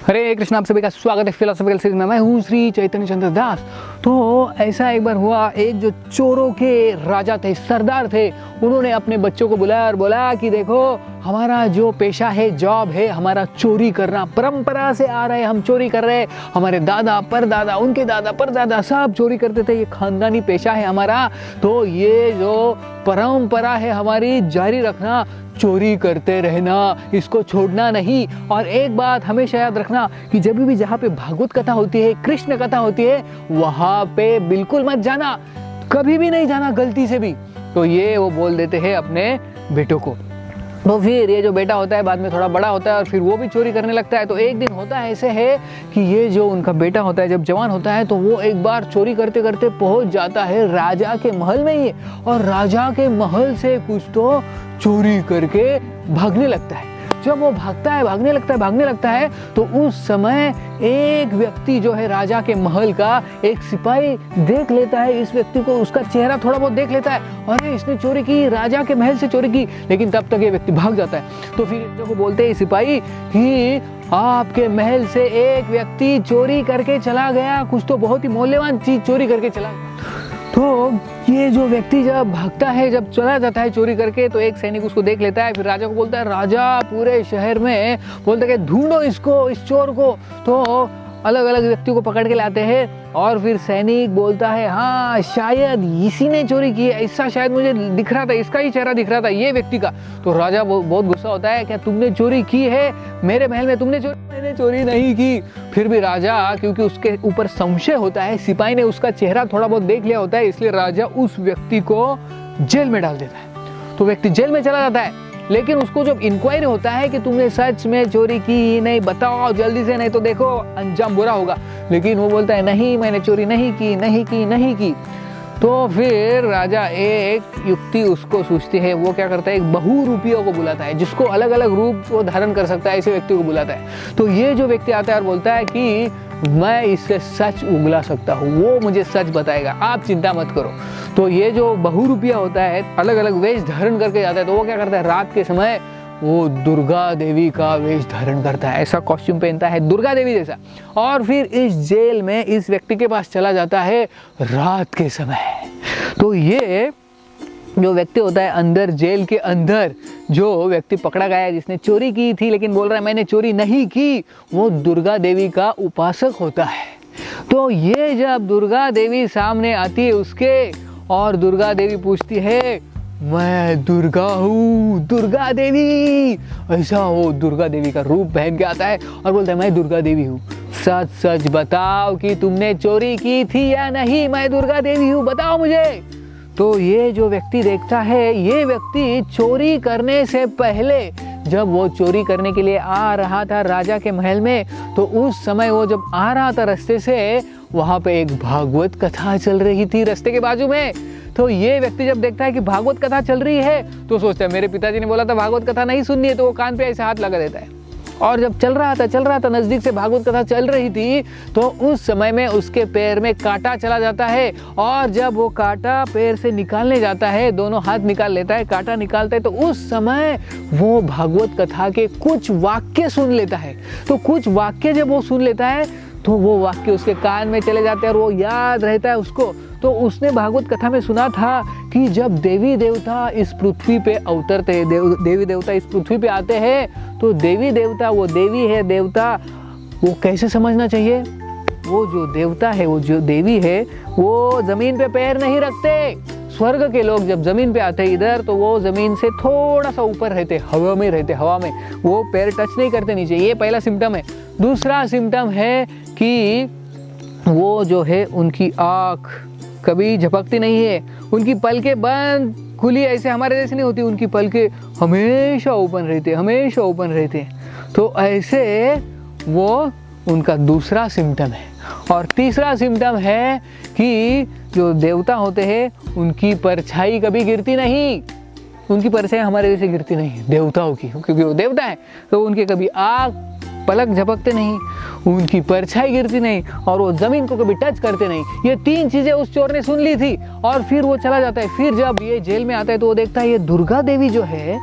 हरे कृष्ण, आप सभी का स्वागत है फिलोसॉफिकल सीरीज में। मैं हूँ श्री चैतन्य चंद्र दास। तो ऐसा एक बार हुआ, एक जो चोरों के राजा थे, सरदार थे, उन्होंने अपने बच्चों को बुलाया और बोला कि देखो, हमारा जो पेशा है, जॉब है, हमारा चोरी करना परंपरा से आ रहा है। हम चोरी कर रहे हैं, हमारे दादा परदादा, उनके दादा परदादा सब चोरी करते थे, ये खानदानी पेशा है हमारा। तो ये जो परंपरा है हमारी, जारी रखना, चोरी करते रहना, इसको छोड़ना नहीं। और एक बात हमेशा याद रखना कि जब भी जहाँ पे भागवत कथा होती है, कृष्ण कथा होती है, वहाँ पे बिल्कुल मत जाना, कभी भी नहीं जाना गलती से भी। तो ये वो बोल देते हैं अपने बेटों को। तो फिर ये जो बेटा होता है बाद में थोड़ा बड़ा होता है और फिर वो भी चोरी करने लगता है। तो एक दिन होता है ऐसे है कि ये जो उनका बेटा होता है, जब जवान होता है, तो वो एक बार चोरी करते करते पहुंच जाता है राजा के महल में ही, और राजा के महल से कुछ तो चोरी करके भागने लगता है। जब वो भागने लगता है, तो उस समय एक व्यक्ति जो है राजा के महल का, एक सिपाही देख लेता है इस व्यक्ति को, उसका चेहरा थोड़ा बहुत देख लेता है, अरे इसने चोरी की, राजा के महल से चोरी की। लेकिन तब तक ये व्यक्ति भाग जाता है। तो फिर जो बोलते हैं सिपाही कि आपके महल से एक व्यक्ति चोरी करके चला गया, कुछ तो बहुत ही मूल्यवान चीज चोरी करके चला गया। तो ये जो व्यक्ति जब भागता है, जब चला जाता है चोरी करके, तो एक सैनिक उसको देख लेता है। फिर राजा को बोलता है, राजा पूरे शहर में बोलता है कि ढूंढो इसको, इस चोर को। तो अलग अलग व्यक्तियों को पकड़ के लाते हैं और फिर सैनिक बोलता है, हाँ शायद इसी ने चोरी की है, ऐसा शायद मुझे दिख रहा था, इसका ही चेहरा दिख रहा था, ये व्यक्ति का। तो राजा बहुत गुस्सा होता है, क्या तुमने चोरी की है मेरे महल में? तुमने मैंने चोरी नहीं की। फिर भी राजा, क्योंकि उसके ऊपर संशय होता है, सिपाही ने उसका चेहरा थोड़ा बहुत देख लिया होता है, इसलिए राजा उस व्यक्ति को जेल में डाल देता है। तो व्यक्ति जेल में चला जाता है। लेकिन उसको जब इंक्वायरी होता है कि तुमने सच में चोरी की नहीं, बताओ जल्दी से, नहीं तो देखो अंजाम बुरा होगा। लेकिन वो बोलता है, नहीं मैंने चोरी नहीं की। तो फिर राजा एक युक्ति उसको सूझती है। वो क्या करता है, एक बहुरूपियों को बुलाता है, जिसको अलग अलग रूप को धारण कर सकता है, ऐसे व्यक्ति को बुलाता है। तो ये जो व्यक्ति आता है और बोलता है कि मैं इससे सच उगला सकता हूँ, वो मुझे सच बताएगा, आप चिंता मत करो। तो ये जो बहुरूपिया होता है, अलग अलग वेश धारण करके जाता है। तो वो क्या करता है, रात के समय वो दुर्गा देवी का वेश धारण करता है, ऐसा कॉस्ट्यूम पहनता है दुर्गा देवी जैसा, और फिर इस जेल में इस व्यक्ति के पास चला जाता है रात के समय। तो ये जो व्यक्ति होता है अंदर, जेल के अंदर जो व्यक्ति पकड़ा गया है, जिसने चोरी की थी लेकिन बोल रहा है मैंने चोरी नहीं की, वो दुर्गा देवी का उपासक होता है। तो ये जब दुर्गा देवी सामने आती है उसके, और दुर्गा देवी पूछती है, मैं दुर्गा हूँ, दुर्गा देवी, ऐसा वो दुर्गा देवी का रूप पहन के आता है और बोलता है, मैं दुर्गा देवी हूँ, सच सच बताओ कि तुमने चोरी की थी या नहीं, मैं दुर्गा देवी हूँ, बताओ मुझे। तो ये जो व्यक्ति देखता है, ये व्यक्ति चोरी करने से पहले, जब वो चोरी करने के लिए आ रहा था राजा के महल में, तो उस समय वो जब आ रहा था रास्ते से, वहाँ पे एक भागवत कथा चल रही थी रास्ते के बाजू में। तो ये व्यक्ति जब देखता है कि भागवत कथा चल रही है, तो सोचता है मेरे पिताजी ने बोला था भागवत कथा नहीं सुननी है, तो वो कान पे ऐसे हाथ लगा देता है। और जब चल रहा था नजदीक से भागवत कथा चल रही थी, तो उस समय में उसके पैर में कांटा चला जाता है, और जब वो कांटा पैर से निकालने जाता है, दोनों हाथ निकाल लेता है, कांटा निकालता है, तो उस समय वो भागवत कथा के कुछ वाक्य सुन लेता है। तो कुछ वाक्य जब वो सुन लेता है, तो वो वाक्य उसके कान में चले जाते हैं और वो याद रहता है उसको। तो उसने भागवत कथा में सुना था कि जब देवी देवता इस पृथ्वी पे अवतरते हैं, देवी देवता इस पृथ्वी पे आते हैं, तो देवी देवता, वो देवी है देवता, वो कैसे समझना चाहिए, वो जो देवता है, वो जो देवी है, वो जमीन पे पैर नहीं रखते। स्वर्ग के लोग जब जमीन पे आते हैं इधर, तो वो जमीन से थोड़ा सा ऊपर रहते, हवा में रहते, हवा में, वो पैर टच नहीं करते नीचे। ये पहला सिम्टम है। दूसरा सिम्टम है कि वो जो है, उनकी आँख कभी झपकती नहीं है, उनकी पलकें बंद खुली ऐसे हमारे जैसे नहीं होती, उनकी पलकें हमेशा ओपन रहते हैं। तो ऐसे वो उनका दूसरा सिम्टम है। और तीसरा सिम्टम है कि जो देवता होते हैं, उनकी परछाई कभी गिरती नहीं, उनकी परछाई हमारे जैसे गिरती नहीं देवताओं की, क्योंकि वो देवता है, तो उनके कभी आँख पलक झपकते नहीं, उनकी परछाई गिरती नहीं, और वो जमीन को कभी टच करते नहीं। ये तीन चीजें उस चोर ने सुन ली थी, और फिर वो चला जाता है। फिर जब ये जेल में आता है, तो वो देखता है ये दुर्गा देवी जो है,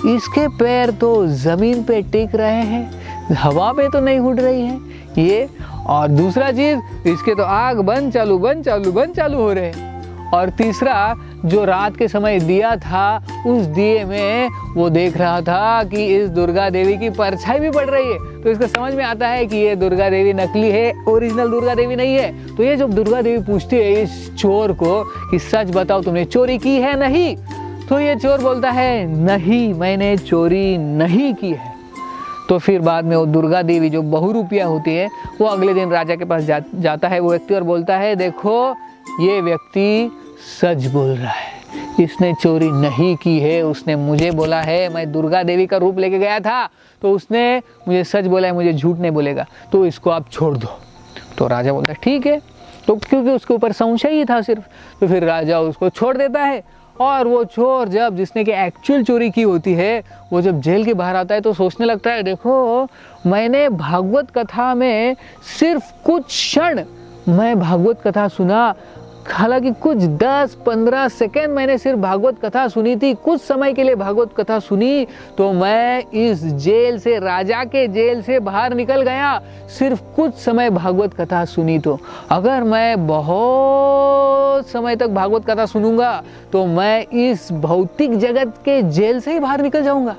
इसके पैर तो जमीन पे टिक रहे हैं, हवा में तो नहीं उड़ रही है ये। और दूसरा चीज, इसके तो आग बंद चालू हो रहे हैं। और तीसरा, जो रात के समय दिया था, उस दिए में वो देख रहा था कि इस दुर्गा देवी की परछाई भी पड़ रही है। तो इसका समझ में आता है कि ये दुर्गा देवी नकली है, ओरिजिनल दुर्गा देवी नहीं है। तो ये जब दुर्गा देवी पूछती है इस चोर को कि सच बताओ तुमने चोरी की है नहीं, तो ये चोर बोलता है नहीं, मैंने चोरी नहीं की है। तो फिर बाद में वो दुर्गा देवी जो बहुरूपिया होती है, वो अगले दिन राजा के पास जाता है वो व्यक्ति और बोलता है, देखो ये व्यक्ति सच बोल रहा है, इसने चोरी नहीं की है, उसने मुझे बोला है, मैं दुर्गा देवी का रूप लेके गया था, तो उसने मुझे सच बोला है, मुझे झूठ नहीं बोलेगा, तो इसको आप छोड़ दो। तो राजा बोलता है ठीक है। तो क्योंकि उसके ऊपर संशय ही था सिर्फ, तो फिर राजा उसको छोड़ देता है। और वो चोर जब, जिसने कि एक्चुअल चोरी की होती है, वो जब जेल के बाहर आता है तो सोचने लगता है, देखो मैंने भागवत कथा में सिर्फ कुछ क्षण मैं भागवत कथा सुना, हालांकि कुछ 10-15 सेकेंड मैंने सिर्फ भागवत कथा सुनी थी, कुछ समय के लिए भागवत कथा सुनी, तो मैं इस जेल से, राजा के जेल से बाहर निकल गया, सिर्फ कुछ समय भागवत कथा सुनी। तो अगर मैं बहुत समय तक भागवत कथा सुनूंगा तो मैं इस भौतिक जगत के जेल से ही बाहर निकल जाऊंगा,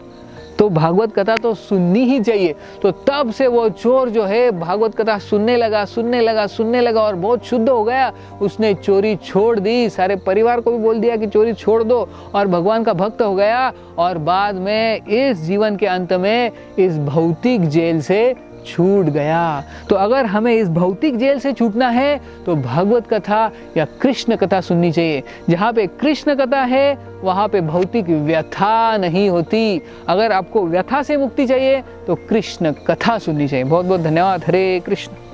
तो भागवत कथा तो सुननी ही चाहिए। तो तब से वो चोर जो है भागवत कथा सुनने लगा और बहुत शुद्ध हो गया। उसने चोरी छोड़ दी, सारे परिवार को भी बोल दिया कि चोरी छोड़ दो, और भगवान का भक्त हो गया। और बाद में इस जीवन के अंत में इस भौतिक जेल से छूट गया। तो अगर हमें इस भौतिक जेल से छूटना है तो भागवत कथा या कृष्ण कथा सुननी चाहिए। जहाँ पे कृष्ण कथा है वहाँ पे भौतिक व्यथा नहीं होती। अगर आपको व्यथा से मुक्ति चाहिए तो कृष्ण कथा सुननी चाहिए। बहुत बहुत धन्यवाद। हरे कृष्ण।